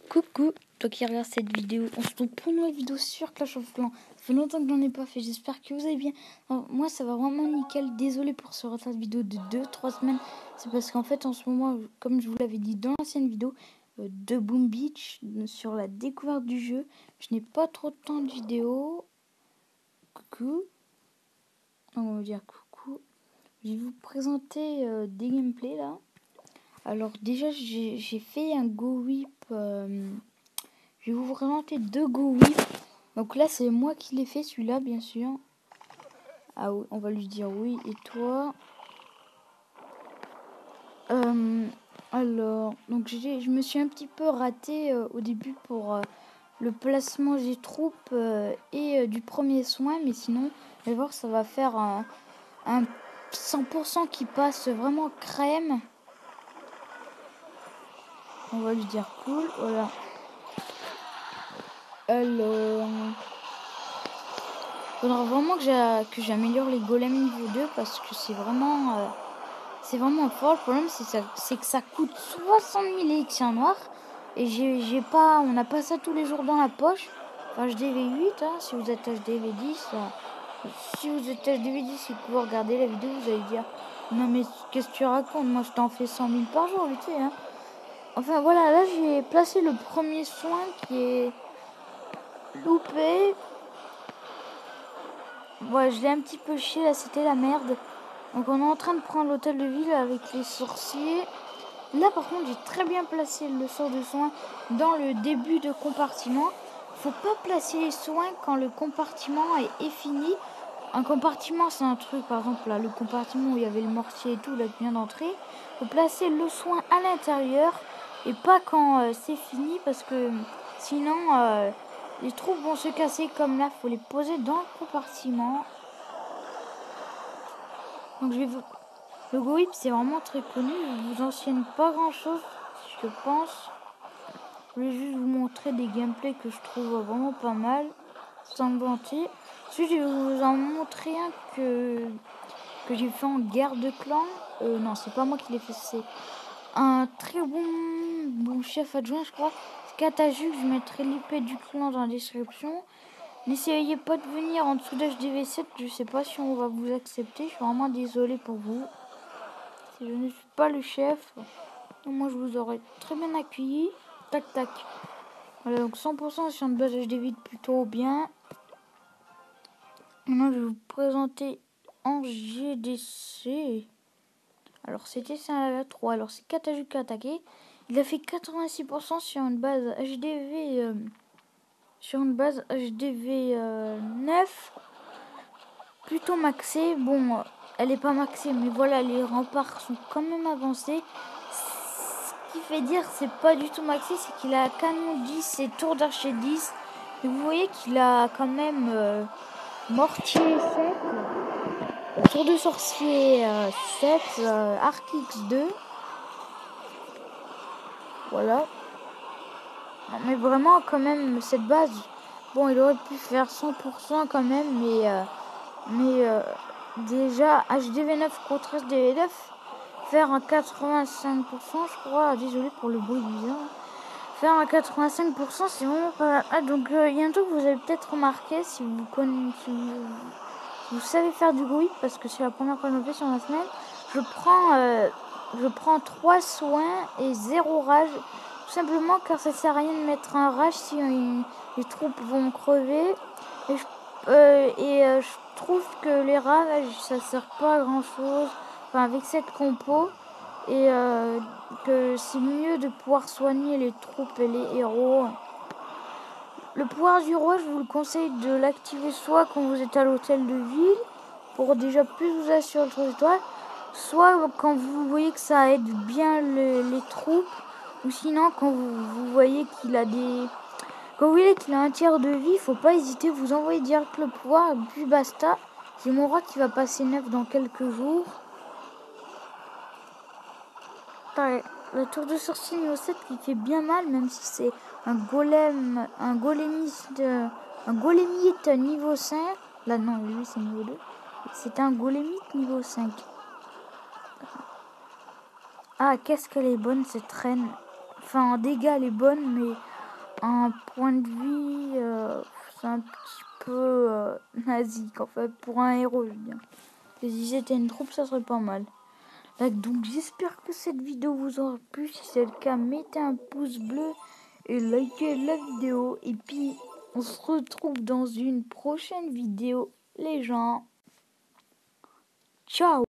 Coucou, toi qui regardes cette vidéo, on se retrouve pour une nouvelle vidéo sur Clash of Clans. Ça fait longtemps que j'en ai pas fait, j'espère que vous allez bien. Alors, moi ça va vraiment nickel, désolé pour ce retard de vidéo de 2-3 semaines. C'est parce qu'en fait en ce moment, comme je vous l'avais dit dans l'ancienne vidéo de Boom Beach, sur la découverte du jeu, je n'ai pas trop de temps de vidéo. Coucou, on va dire coucou. Je vais vous présenter des gameplays là. Alors déjà j'ai fait un Go Whip. Je vais vous présenter 2 Go Whip. Donc là c'est moi qui l'ai fait celui-là bien sûr. Ah oui, on va lui dire oui. Et toi alors donc je me suis un petit peu raté au début pour le placement des troupes et du premier soin. Mais sinon vous allez voir ça va faire un 100% qui passe vraiment crème. On va lui dire cool. Voilà. Alors, il faudra vraiment que j'améliore les golems niveau 2 parce que c'est vraiment fort. Le problème c'est que ça coûte 60 000 élixirs noirs et on n'a pas ça tous les jours dans la poche. Enfin, HDV8, hein, si vous êtes HDV10, si vous êtes HDV10 et que vous regardez la vidéo, vous allez dire non mais qu'est-ce que tu racontes, moi je t'en fais 100 000 par jour, tu sais, hein. Enfin voilà, là j'ai placé le premier soin qui est loupé. Ouais, je l'ai un petit peu chié, là c'était la merde. Donc on est en train de prendre l'hôtel de ville avec les sorciers. Là par contre j'ai très bien placé le sort de soin dans le début de compartiment. Faut pas placer les soins quand le compartiment est fini. Un compartiment c'est un truc, par exemple là le compartiment où il y avait le mortier et tout là qui vient d'entrer. Faut placer le soin à l'intérieur et pas quand c'est fini parce que sinon les troupes vont se casser. Comme là faut les poser dans le compartiment. Donc le Go Whip c'est vraiment très connu, je vous enseigne pas grand chose je pense. Je voulais juste vous montrer des gameplays que je trouve vraiment pas mal, sans me vanter. Ensuite je vais vous en montrer un que j'ai fait en guerre de clan. Non c'est pas moi qui l'ai fait, c'est un très bon chef adjoint je crois. C'est Katajuk, je mettrai l'IP du clan dans la description. N'essayez pas de venir en dessous d'HDV7, je sais pas si on va vous accepter, je suis vraiment désolé pour vous. Si je ne suis pas le chef, moi je vous aurais très bien accueilli. Tac tac. Voilà, donc 100% sur une base HDV plutôt bien. Maintenant je vais vous présenter en GDC. Alors c'était ça 3. Alors c'est Katajuk qui a attaqué. Il a fait 86% sur une base HDV. Sur une base HDV 9. Plutôt maxée. Bon, elle est pas maxée, mais voilà, les remparts sont quand même avancés. Ce qui fait dire c'est pas du tout maxé, c'est qu'il a canon 10 et tour d'archer 10. Et vous voyez qu'il a quand même mortier 7, tour de sorcier 7, arc X2. Voilà. Non, mais vraiment quand même cette base, bon il aurait pu faire 100% quand même, mais déjà HDV9 contre HDV9 faire un 85% je crois, désolé pour le bruit bizarre, faire un 85% c'est vraiment pas mal. Ah, donc il y a un truc que vous avez peut-être remarqué si vous connaissez, si vous savez faire du bruit, parce que c'est la première fois que je le fais sur la semaine. Je prends 3 soins et 0 rage, tout simplement car ça sert à rien de mettre un rage si les troupes vont crever. Et je trouve que les rages ça sert pas à grand chose, enfin avec cette compo, et que c'est mieux de pouvoir soigner les troupes et les héros. Le pouvoir du roi, je vous le conseille de l'activer soit quand vous êtes à l'hôtel de ville pour déjà plus vous assurer le territoire, soit quand vous voyez que ça aide bien les troupes, ou sinon quand vous voyez qu'il a quand vous voyez qu'il a un tiers de vie, faut pas hésiter, vous envoyez direct le pouvoir et puis basta. C'est mon roi qui va passer 9 dans quelques jours. Pareil, la tour de sorcier niveau 7 qui fait bien mal, même si c'est un golemite niveau 5. Là, non, lui, c'est niveau 2. C'est un golemite niveau 5. Ah, qu'est-ce qu'elle est bonne, cette reine. Enfin, en dégâts, elle est bonne, mais en point de vie, c'est un petit peu nazique, en fait, pour un héros, je veux dire. Et si c'était une troupe, ça serait pas mal. Donc, j'espère que cette vidéo vous aura plu. Si c'est le cas, mettez un pouce bleu et likez la vidéo. Et puis, on se retrouve dans une prochaine vidéo, les gens. Ciao!